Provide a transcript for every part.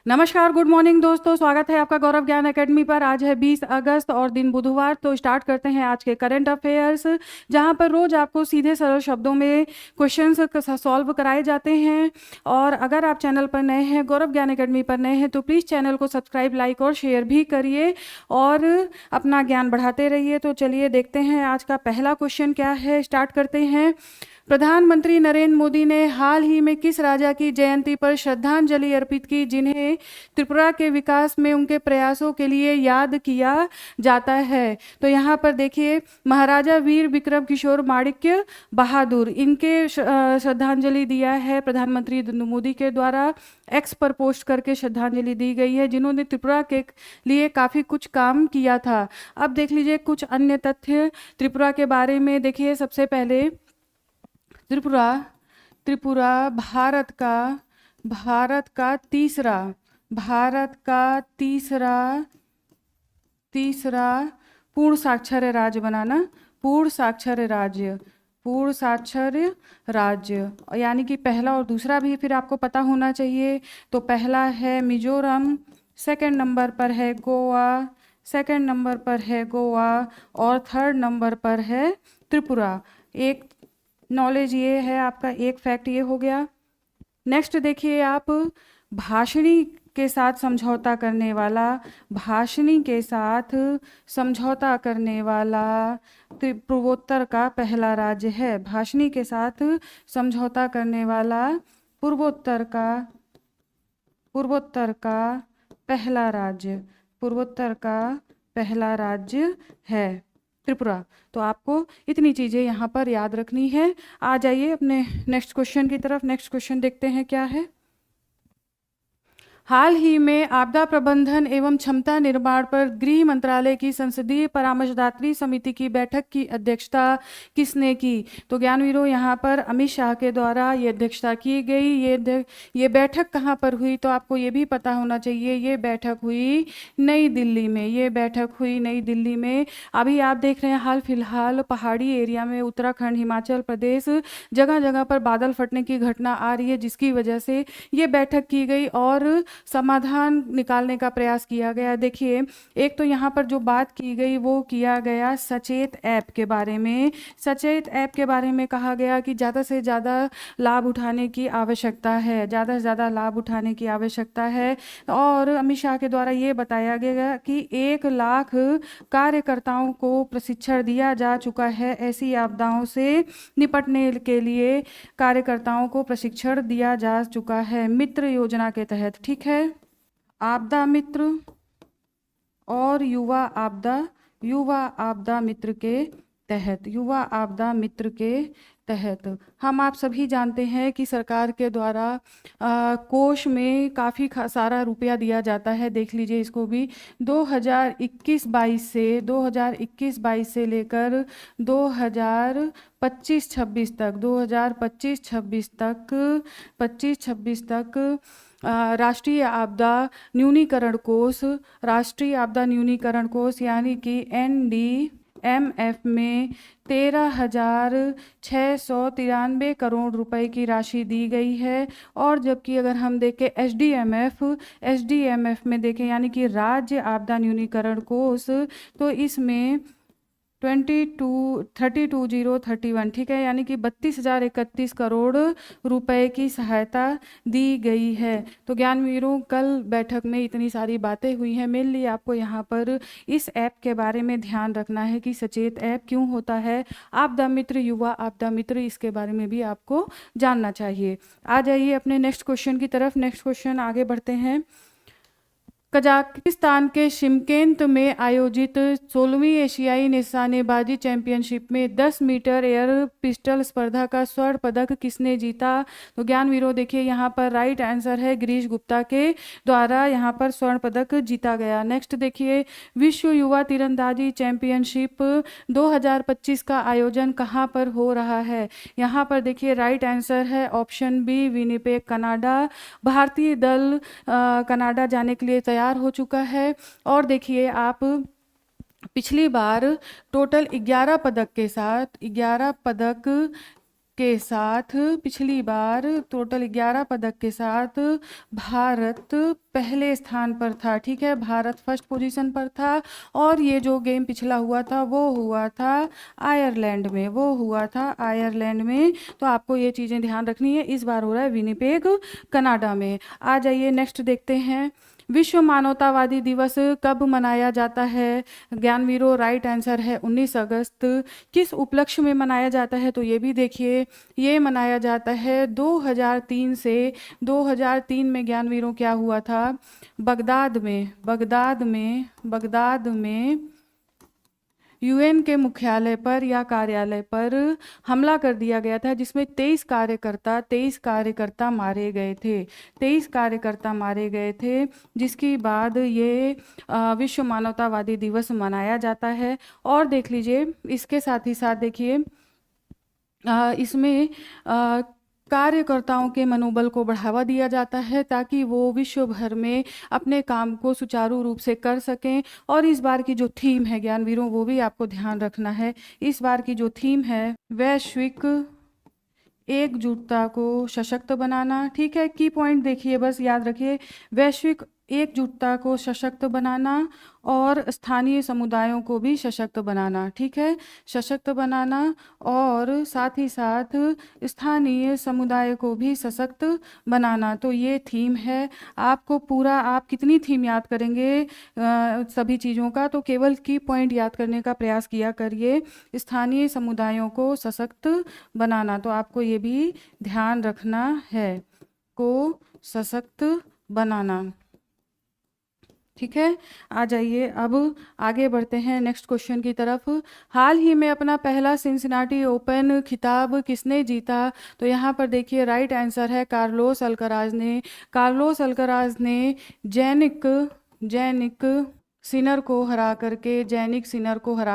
नमस्कार, good morning दोस्तों। स्वागत है आपका गौरव ज्ञान एकेडमी पर। आज है 20 अगस्त और दिन बुधवार। तो स्टार्ट करते हैं आज के करंट अफेयर्स, जहां पर रोज आपको सीधे सरल शब्दों में क्वेश्चंस सॉल्व कराए जाते हैं। और अगर आप चैनल पर नए हैं, गौरव ज्ञान एकेडमी पर नए हैं, तो प्लीज़ चैनल को सब्सक्राइब, लाइक और शेयर भी करिए और अपना ज्ञान बढ़ाते रहिए। तो चलिए देखते हैं आज का पहला क्वेश्चन क्या है। स्टार्ट करते हैं। प्रधानमंत्री नरेंद्र मोदी ने हाल ही में किस राजा की जयंती पर श्रद्धांजलि अर्पित की, जिन्हें त्रिपुरा के विकास में उनके प्रयासों के लिए याद किया जाता है? तो यहाँ पर देखिए, महाराजा वीर विक्रम किशोर माणिक्य बहादुर, इनके श्रद्धांजलि दिया है प्रधानमंत्री मोदी के द्वारा। एक्स पर पोस्ट करके श्रद्धांजलि दी गई है, जिन्होंने त्रिपुरा के लिए काफ़ी कुछ काम किया था। अब देख लीजिए कुछ अन्य तथ्य त्रिपुरा के बारे में। देखिए, सबसे पहले त्रिपुरा भारत का तीसरा पूर्ण साक्षर राज्य बनाना, पूर्ण साक्षर राज्य, यानी कि पहला और दूसरा भी फिर आपको पता होना चाहिए। तो पहला है मिजोरम, सेकंड नंबर पर है गोवा, और थर्ड नंबर पर है त्रिपुरा। एक नॉलेज ये है आपका, एक फैक्ट ये हो गया। नेक्स्ट देखिए आप, भाषणी के साथ समझौता करने वाला पूर्वोत्तर का पहला राज्य है। भाषणी के साथ समझौता करने वाला पूर्वोत्तर का पहला राज्य है त्रिपुरा। तो आपको इतनी चीज़ें यहाँ पर याद रखनी है। आ जाइए अपने नेक्स्ट क्वेश्चन की तरफ। नेक्स्ट क्वेश्चन देखते हैं क्या है। हाल ही में आपदा प्रबंधन एवं क्षमता निर्माण पर गृह मंत्रालय की संसदीय परामर्शदात्री समिति की बैठक की अध्यक्षता किसने की? तो ज्ञानवीरों, यहाँ पर अमित शाह के द्वारा ये अध्यक्षता की गई। ये बैठक कहाँ पर हुई? तो आपको ये भी पता होना चाहिए। ये बैठक हुई नई दिल्ली में। अभी आप देख रहे हैं हाल फिलहाल पहाड़ी एरिया में, उत्तराखंड, हिमाचल प्रदेश, जगह जगह पर बादल फटने की घटना आ रही है, जिसकी वजह से ये बैठक की गई और समाधान निकालने का प्रयास किया गया। देखिए, एक तो यहाँ पर जो बात की गई वो किया गया सचेत ऐप के बारे में। सचेत ऐप के बारे में कहा गया कि ज़्यादा से ज़्यादा लाभ उठाने की आवश्यकता है, और अमित शाह के द्वारा ये बताया गया कि 1 लाख कार्यकर्ताओं को प्रशिक्षण दिया जा चुका है। ऐसी आपदाओं से निपटने के लिए कार्यकर्ताओं को प्रशिक्षण दिया जा चुका है मित्र योजना के तहत। ठीक है, आपदा मित्र और युवा आपदा मित्र के तहत हम आप सभी जानते हैं कि सरकार के द्वारा कोष में काफ़ी सारा रुपया दिया जाता है। देख लीजिए इसको भी, 2021-22 से लेकर 2025-26 तक राष्ट्रीय आपदा न्यूनीकरण कोष यानी कि NDMF में 13,693 करोड़ रुपए की राशि दी गई है। और जबकि अगर हम देखें SDMF में देखें, यानी कि राज्य आपदा न्यूनीकरण कोष, तो इसमें 32,031, ठीक है, यानी कि 32,031 करोड़ रुपए की सहायता दी गई है। तो ज्ञानवीरों, कल बैठक में इतनी सारी बातें हुई हैं। मेनली आपको यहाँ पर इस ऐप के बारे में ध्यान रखना है कि सचेत ऐप क्यों होता है, आपदा मित्र, युवा आपदा मित्र, इसके बारे में भी आपको जानना चाहिए। आ जाइए अपने नेक्स्ट क्वेश्चन की तरफ। नेक्स्ट क्वेश्चन आगे बढ़ते हैं। कजाकिस्तान के शिमकेंत में आयोजित 16वीं एशियाई निशानेबाजी चैंपियनशिप में 10 मीटर एयर पिस्टल स्पर्धा का स्वर्ण पदक किसने जीता? तो ज्ञानवीरों, देखिए यहाँ पर राइट आंसर है गिरीश गुप्ता के द्वारा यहाँ पर स्वर्ण पदक जीता गया। नेक्स्ट देखिए, विश्व युवा तीरंदाजी चैंपियनशिप 2025 का आयोजन कहाँ पर हो रहा है? यहाँ पर देखिए राइट आंसर है ऑप्शन बी, विनिपेग, कनाडा। भारतीय दल कनाडा जाने के लिए तैयार हो चुका है। और देखिए आप, पिछली बार टोटल 11 पदक के साथ 11 पदक के साथ पिछली बार टोटल 11 पदक के साथ भारत पहले स्थान पर था। ठीक है, भारत फर्स्ट पोजीशन पर था। और ये जो गेम पिछला हुआ था वो हुआ था आयरलैंड में, वो हुआ था आयरलैंड में। तो आपको ये चीज़ें ध्यान रखनी है। इस बार हो रहा है विनिपेग कनाडा में। आ जाइए नेक्स्ट देखते हैं, विश्व मानवतावादी दिवस कब मनाया जाता है? ज्ञानवीरों, राइट आंसर है 19 अगस्त। किस उपलक्ष्य में मनाया जाता है? तो ये भी देखिए, ये मनाया जाता है 2003 से। 2003 में ज्ञानवीरों क्या हुआ था? बगदाद में यूएन के मुख्यालय पर या कार्यालय पर हमला कर दिया गया था, जिसमें 23 कार्यकर्ता मारे गए थे। 23 कार्यकर्ता मारे गए थे, जिसके बाद ये विश्व मानवतावादी दिवस मनाया जाता है। और देख लीजिए, इसके साथ ही साथ देखिए, इसमें कार्यकर्ताओं के मनोबल को बढ़ावा दिया जाता है ताकि वो विश्व भर में अपने काम को सुचारू रूप से कर सकें। और इस बार की जो थीम है ज्ञानवीरों, वो भी आपको ध्यान रखना है। इस बार की जो थीम है वैश्विक एकजुटता को सशक्त बनाना। ठीक है, की पॉइंट देखिए, बस याद रखिए, वैश्विक एकजुटता को सशक्त बनाना और स्थानीय समुदायों को भी सशक्त बनाना। ठीक है, सशक्त बनाना और साथ ही साथ स्थानीय समुदाय को भी सशक्त बनाना। तो ये थीम है। आपको पूरा, आप कितनी थीम याद करेंगे सभी चीज़ों का? तो केवल की पॉइंट याद करने का प्रयास किया करिए। स्थानीय समुदायों को सशक्त बनाना, तो आपको ये भी ध्यान रखना है, को सशक्त बनाना। ठीक है, आ जाइए अब आगे बढ़ते हैं नेक्स्ट क्वेश्चन की तरफ। हाल ही में अपना पहला सिंसिनाटी ओपन खिताब किसने जीता? तो यहाँ पर देखिए, राइट आंसर है कार्लोस अल्कराज ने। कार्लोस अल्कराज ने जैनिक सिनर को हरा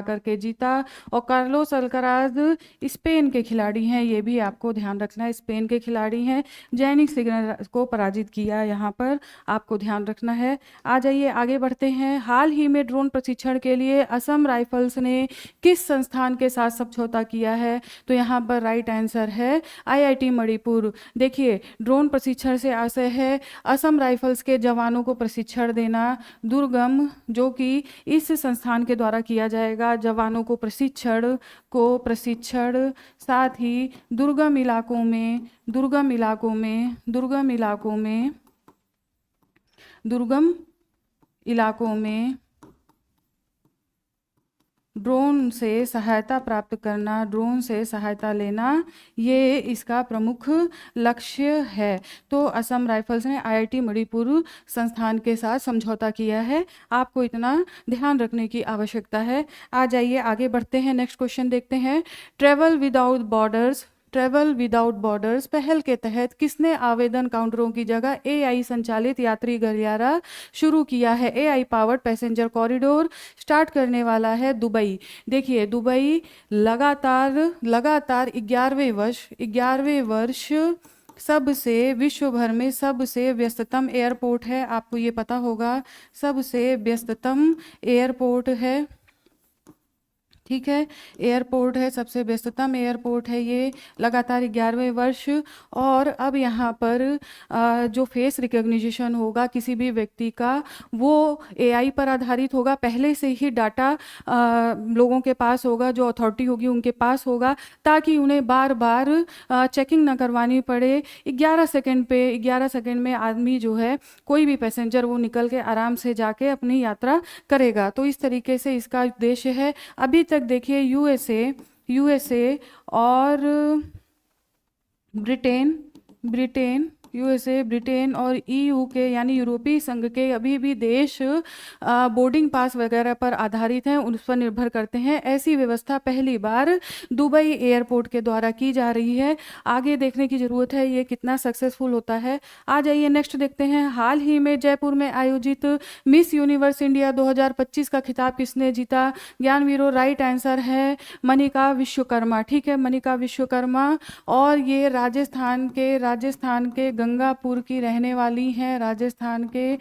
करके जीता। और कार्लोस अल्कराज स्पेन के खिलाड़ी हैं, ये भी आपको ध्यान रखना है, स्पेन के खिलाड़ी हैं। जैनिक सिनर को पराजित किया, यहाँ पर आपको ध्यान रखना है। आ जाइए आगे बढ़ते हैं। हाल ही में ड्रोन प्रशिक्षण के लिए असम राइफल्स ने किस संस्थान के साथ समझौता किया है? तो यहाँ पर राइट आंसर है IIT मणिपुर। देखिए, ड्रोन प्रशिक्षण से आशय है असम राइफल्स के जवानों को प्रशिक्षण देना, दुर्गम, जो कि इस संस्थान के द्वारा किया जाएगा, जवानों को प्रशिक्षण, साथ ही दुर्गम इलाकों में ड्रोन से सहायता प्राप्त करना, ड्रोन से सहायता लेना, ये इसका प्रमुख लक्ष्य है। तो असम राइफल्स ने IIT मणिपुर संस्थान के साथ समझौता किया है, आपको इतना ध्यान रखने की आवश्यकता है। आ जाइए आगे बढ़ते हैं, नेक्स्ट क्वेश्चन देखते हैं। ट्रैवल विदाउट बॉर्डर्स पहल के तहत किसने आवेदन काउंटरों की जगह AI संचालित यात्री गलियारा शुरू किया है? AI powered passenger corridor start करने वाला है दुबई। देखिए, दुबई लगातार 11वें वर्ष विश्व भर में सबसे व्यस्ततम एयरपोर्ट है। आपको ये पता होगा, सबसे व्यस्ततम एयरपोर्ट है। ठीक है, एयरपोर्ट है, सबसे व्यस्ततम एयरपोर्ट है ये, लगातार 11वें वर्ष। और अब यहाँ पर जो फेस रिकग्निशन होगा किसी भी व्यक्ति का, वो AI पर आधारित होगा। पहले से ही डाटा लोगों के पास होगा, जो अथॉरिटी होगी उनके पास होगा, ताकि उन्हें बार बार चेकिंग ना करवानी पड़े। 11 सेकेंड में आदमी जो है, कोई भी पैसेंजर, वो निकल के आराम से जाके अपनी यात्रा करेगा। तो इस तरीके से इसका उद्देश्य है। अभी तक देखिए, यूएसए और ब्रिटेन और EU के, यानी यूरोपीय संघ के अभी भी देश बोर्डिंग पास वगैरह पर आधारित हैं, उस पर निर्भर करते हैं। ऐसी व्यवस्था पहली बार दुबई एयरपोर्ट के द्वारा की जा रही है। आगे देखने की ज़रूरत है ये कितना सक्सेसफुल होता है। आ जाइए नेक्स्ट देखते हैं। हाल ही में जयपुर में आयोजित मिस यूनिवर्स इंडिया 2025 का खिताब किसने जीता? ज्ञानवीरों, राइट आंसर है मनिका विश्वकर्मा। ठीक है, मनिका विश्वकर्मा। और ये राजस्थान के गंगापुर की रहने वाली हैं, राजस्थान के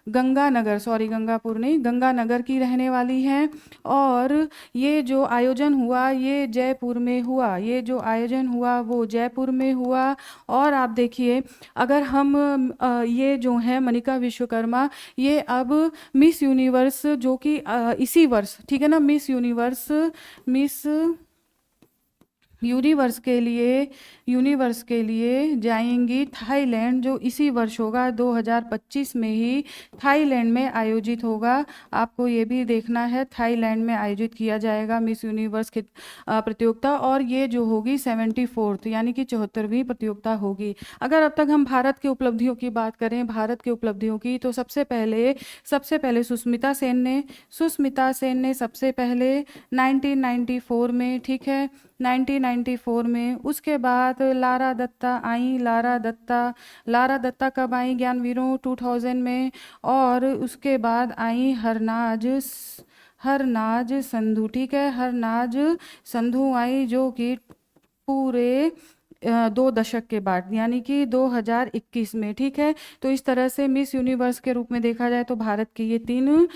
गंगानगर, सॉरी गंगापुर नहीं, गंगानगर की रहने वाली हैं। और ये जो आयोजन हुआ ये जयपुर में हुआ, ये जो आयोजन हुआ वो जयपुर में हुआ। और आप देखिए अगर हम ये जो है मनिका विश्वकर्मा, ये अब मिस यूनिवर्स जो कि इसी वर्ष, ठीक है ना, मिस यूनिवर्स के लिए जाएंगी थाईलैंड, जो इसी वर्ष होगा 2025 में ही थाईलैंड में आयोजित होगा। आपको ये भी देखना है, थाईलैंड में आयोजित किया जाएगा मिस यूनिवर्स की प्रतियोगिता, और ये जो होगी 74th यानी कि 74वीं प्रतियोगिता होगी। अगर अब तक हम भारत की उपलब्धियों की बात करें, भारत की उपलब्धियों की, तो सबसे पहले सुष्मिता सेन ने सबसे पहले 1994 में, ठीक है, 1994 में। उसके बाद लारा दत्ता आई, लारा दत्ता कब आई ज्ञानवीरों? 2000 में। और उसके बाद आई हरनाज संधू, ठीक है, हरनाज संधू आई, जो कि पूरे 2 दशक के बाद यानी कि 2021 में, ठीक है। तो इस तरह से मिस यूनिवर्स के रूप में देखा जाए तो भारत की ये 3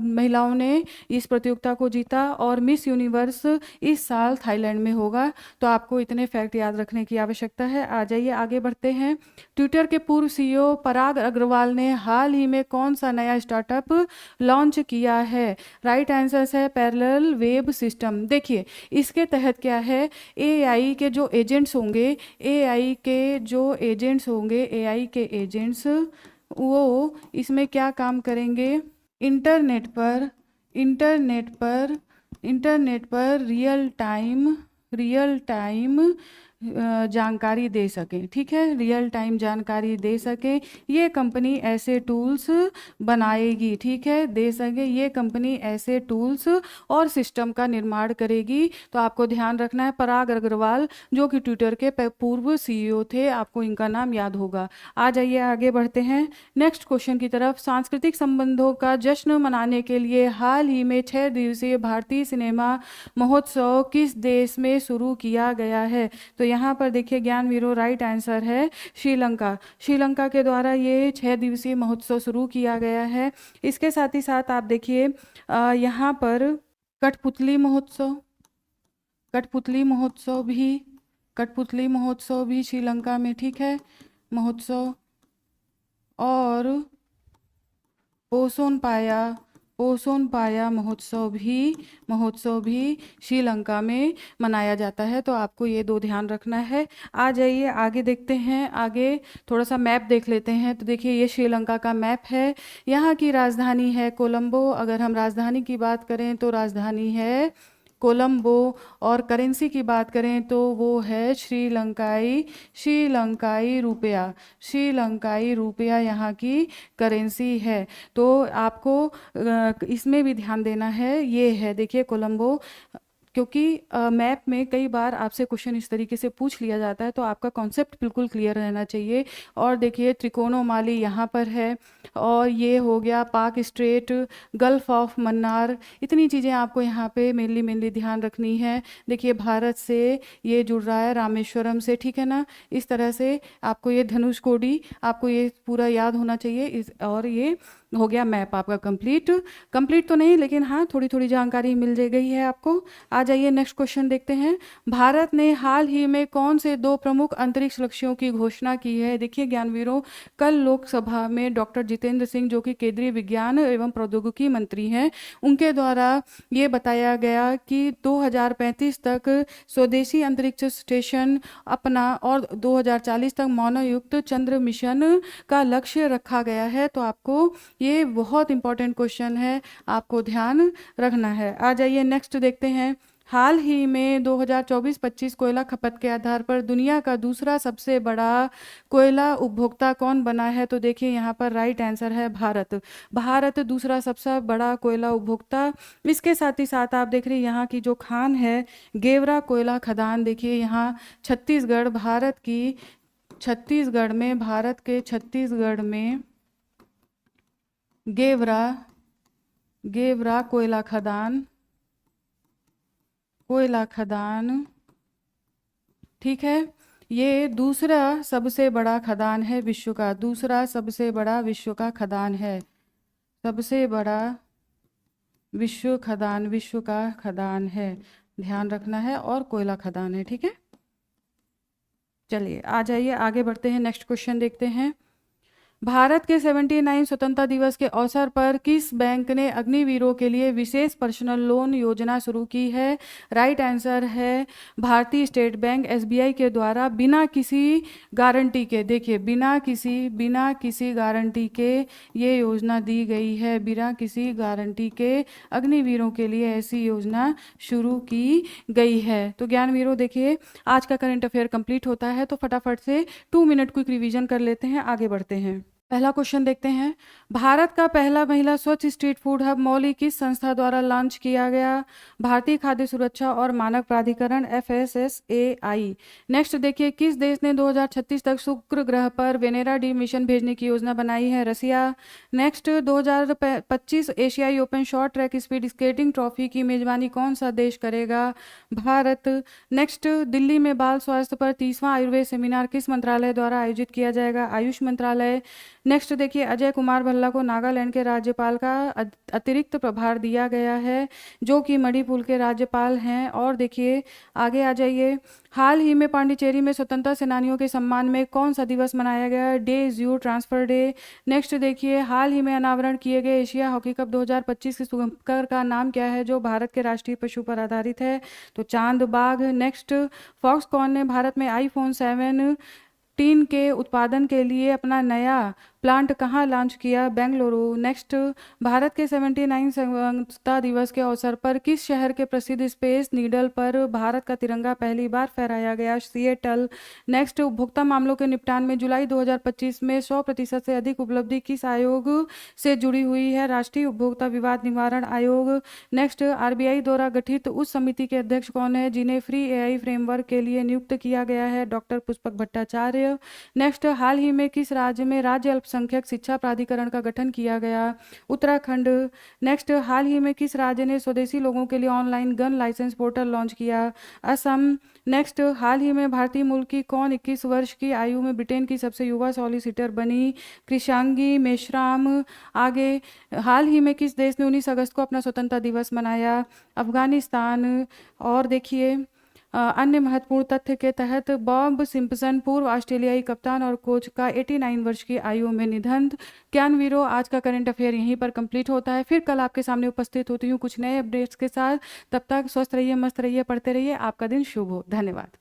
महिलाओं ने इस प्रतियोगिता को जीता, और मिस यूनिवर्स इस साल थाईलैंड में होगा। तो आपको इतने फैक्ट याद रखने की आवश्यकता है। आ जाइए आगे बढ़ते हैं। ट्विटर के पूर्व सीईओ पराग अग्रवाल ने हाल ही में कौन सा नया स्टार्टअप लॉन्च किया है? राइट आंसर है पैरेलल वेब सिस्टम। देखिए इसके तहत क्या है, एआई के जो एजेंट्स होंगे, एआई के एजेंट्स वो इसमें क्या काम करेंगे, इंटरनेट पर रियल टाइम जानकारी दे सकें, ठीक है, रियल टाइम जानकारी दे सकें। ये कंपनी ऐसे टूल्स बनाएगी, ठीक है, दे सके, ये कंपनी ऐसे टूल्स और सिस्टम का निर्माण करेगी। तो आपको ध्यान रखना है, पराग अग्रवाल जो कि ट्विटर के पूर्व सीईओ थे, आपको इनका नाम याद होगा। आ जाइए आगे बढ़ते हैं नेक्स्ट क्वेश्चन की तरफ। सांस्कृतिक संबंधों का जश्न मनाने के लिए हाल ही में 6 दिवसीय भारतीय सिनेमा महोत्सव किस देश में शुरू किया गया है? तो यहाँ पर देखिए ज्ञानवीरों, राइट आंसर है श्रीलंका के द्वारा ये 6 दिवसीय महोत्सव शुरू किया गया है। इसके साथ ही साथ आप देखिए यहाँ पर कठपुतली महोत्सव भी श्रीलंका में, ठीक है, महोत्सव। और पोसोन पाया महोत्सव भी श्रीलंका में मनाया जाता है। तो आपको ये 2 ध्यान रखना है। आ जाइए आगे देखते हैं, आगे थोड़ा सा मैप देख लेते हैं। तो देखिए ये श्रीलंका का मैप है, यहाँ की राजधानी है कोलंबो। अगर हम राजधानी की बात करें तो राजधानी है कोलंबो, और करेंसी की बात करें तो वो है श्रीलंकाई रुपया यहाँ की करेंसी है। तो आपको इसमें भी ध्यान देना है, ये है देखिए कोलंबो, क्योंकि मैप में कई बार आपसे क्वेश्चन इस तरीके से पूछ लिया जाता है, तो आपका कॉन्सेप्ट बिल्कुल क्लियर रहना चाहिए। और देखिए त्रिकोणोमाली यहाँ पर है, और ये हो गया पाक स्ट्रेट, गल्फ ऑफ मन्नार, इतनी चीज़ें आपको यहाँ पे मेनली ध्यान रखनी है। देखिए भारत से ये जुड़ रहा है रामेश्वरम से, ठीक है ना, इस तरह से आपको ये धनुषकोडी, आपको ये पूरा याद होना चाहिए। और ये हो गया मैप आपका कंप्लीट तो नहीं, लेकिन हाँ थोड़ी जानकारी मिल गई है आपको। आ जाइए नेक्स्ट क्वेश्चन देखते हैं। भारत ने हाल ही में कौन से 2 प्रमुख अंतरिक्ष लक्ष्यों की घोषणा की है? देखिए ज्ञानवीरों, कल लोकसभा में डॉक्टर जितेंद्र सिंह जो कि केंद्रीय विज्ञान एवं प्रौद्योगिकी मंत्री हैं, उनके द्वारा ये बताया गया कि 2035 तक स्वदेशी अंतरिक्ष स्टेशन अपना और 2040 तक मानवयुक्त चंद्र मिशन का लक्ष्य रखा गया है। तो आपको ये बहुत इंपॉर्टेंट क्वेश्चन है, आपको ध्यान रखना है। आ जाइए नेक्स्ट देखते हैं। हाल ही में 2024-25 कोयला खपत के आधार पर दुनिया का दूसरा सबसे बड़ा कोयला उपभोक्ता कौन बना है? तो देखिए यहाँ पर राइट आंसर है भारत दूसरा सबसे बड़ा कोयला उपभोक्ता। इसके साथ ही साथ आप देख रहे हैं यहाँ की जो खान है गेवरा कोयला खदान, देखिए यहाँ छत्तीसगढ़, भारत के छत्तीसगढ़ में गेवरा कोयला खदान, ठीक है। ये दूसरा सबसे बड़ा खदान है विश्व का, दूसरा सबसे बड़ा विश्व का खदान है, सबसे बड़ा विश्व खदान, विश्व का खदान है, ध्यान रखना है, और कोयला खदान है। ठीक है, चलिए आ जाइए आगे बढ़ते हैं, नेक्स्ट क्वेश्चन देखते हैं। भारत के 79 स्वतंत्रता दिवस के अवसर पर किस बैंक ने अग्निवीरों के लिए विशेष पर्सनल लोन योजना शुरू की है? राइट आंसर है भारतीय स्टेट बैंक, एसबीआई के द्वारा बिना किसी गारंटी के, देखिए बिना किसी गारंटी के ये योजना दी गई है, बिना किसी गारंटी के अग्निवीरों के लिए ऐसी योजना शुरू की गई है। तो ज्ञानवीरों, देखिए आज का करंट अफेयर कंप्लीट होता है, तो फटाफट से 2 मिनट क्विक रिवीजन कर लेते हैं, आगे बढ़ते हैं। पहला क्वेश्चन देखते हैं। भारत का पहला महिला स्वच्छ स्ट्रीट फूड हब मौली किस संस्था द्वारा लॉन्च किया गया? भारतीय खाद्य सुरक्षा और मानक प्राधिकरण, FSSAI। नेक्स्ट देखिए, किस देश ने 2036 तक शुक्र ग्रह पर वेनेरा डी मिशन भेजने की योजना बनाई है? रसिया। नेक्स्ट, 2025 एशियाई open short track speed skating trophy की मेजबानी कौन सा देश करेगा? भारत। नेक्स्ट, दिल्ली में बाल स्वास्थ्य पर 30वां आयुर्वेद सेमिनार किस मंत्रालय द्वारा आयोजित किया जाएगा? आयुष मंत्रालय। नेक्स्ट देखिए, अजय कुमार भल्ला को नागालैंड के राज्यपाल का अतिरिक्त प्रभार दिया गया है, जो कि मणिपुर के राज्यपाल हैं। और देखिए आगे आ जाइए, हाल ही में पांडिचेरी में स्वतंत्रता सेनानियों के सम्मान में कौन सा दिवस मनाया गया? डे ज़्यू ट्रांसफर डे। नेक्स्ट देखिए, हाल ही में अनावरण किए गए एशिया हॉकी कप 2025 के सुपंकर का नाम क्या है, जो भारत के राष्ट्रीय पशु पर आधारित है? तो चांद बाघ। नेक्स्ट, फॉक्सकॉन ने भारत में iPhone 17 के उत्पादन के लिए अपना नया प्लांट कहाँ लॉन्च किया? बेंगलुरु। नेक्स्ट, भारत के 79 स्वतंत्रता दिवस के अवसर पर किस शहर के प्रसिद्ध स्पेस नीडल पर भारत का तिरंगा पहली बार फहराया गया? सिएटल। नेक्स्ट, उपभोक्ता मामलों के निपटान में जुलाई 2025 में 100% से अधिक उपलब्धि किस आयोग से जुड़ी हुई है? राष्ट्रीय उपभोक्ता विवाद निवारण आयोग। नेक्स्ट, आरबीआई द्वारा गठित उस समिति के अध्यक्ष कौन है जिन्हें फ्री एआई फ्रेमवर्क के लिए नियुक्त किया गया है? डॉक्टर पुष्पक भट्टाचार्य। नेक्स्ट, हाल ही में किस राज्य में राज्य अल्पसंख्यक शिक्षा प्राधिकरण का गठन किया गया? उत्तराखंड। नेक्स्ट, हाल ही में किस राज्य ने स्वदेशी लोगों के लिए online gun licence portal launch किया? असम। नेक्स्ट, हाल ही में भारतीय मूल की कौन 21 वर्ष की आयु में ब्रिटेन की सबसे युवा सॉलिसिटर बनी? कृषांगी मेश्राम। आगे, हाल ही में किस देश ने 19 अगस्त को अपना स्वतंत्रता दिवस मनाया? अफगानिस्तान। और देखिए अन्य महत्वपूर्ण तथ्य के तहत बॉब सिम्पसन पूर्व ऑस्ट्रेलियाई कप्तान और कोच का 89 वर्ष की आयु में निधन। ज्ञानवीरों, आज का करंट अफेयर यहीं पर कंप्लीट होता है, फिर कल आपके सामने उपस्थित होती हूँ कुछ नए अपडेट्स के साथ। तब तक स्वस्थ रहिए, मस्त रहिए, पढ़ते रहिए। आपका दिन शुभ हो। धन्यवाद।